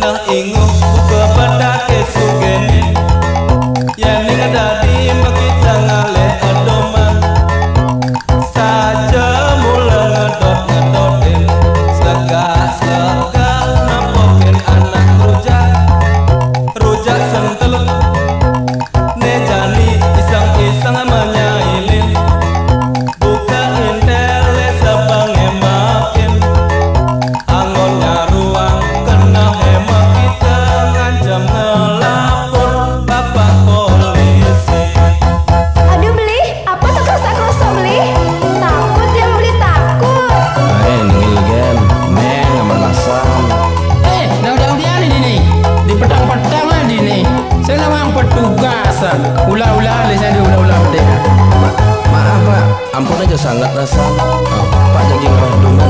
Kena inguh uga padake sugene yen ning dadi makita ngale adoman saja mula ngedot-ngedotin slegah-slegah napokin anak rujak sentel ne jani isang-isang menyailin buka intele sabange makin angonnya ruang kena hemat kita ngancam ngelapor bapak polisi. Aduh beli, apa tuh kerusak-kerusak beli? Takut ya beli takut. Ningil gen, men aman masam. Udah nih nih, di pedang-pedang aja nih. Saya memang petugas. Ulah-ulah, saya ulah-ulah deh. Maaf pak, ampun aja sangat rasa. Pak jadi ngerah dulu.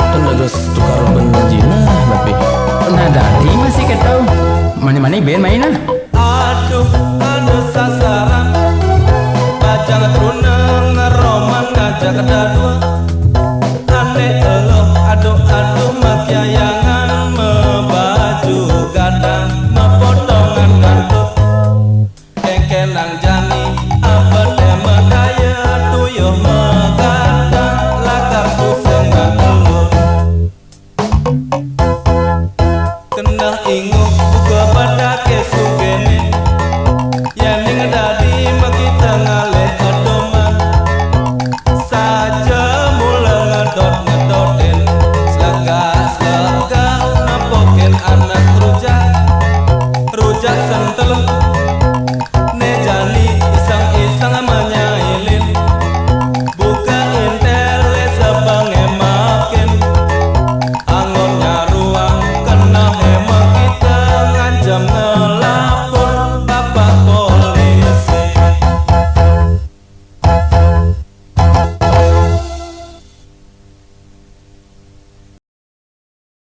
Dan lagi tukar benjina tapi. Nah tadi masih ketau. Mana-mana ben mainan. Aduh ada sasaran bajang turuneng ngeroman ngajak kedadua aneh eloh aduh makyayangan mebaju gadang mepotongan ngantuk kekenang jani abede medaya tuyuh megadang lakar pusing ngantelur kena inguh uga padake sugene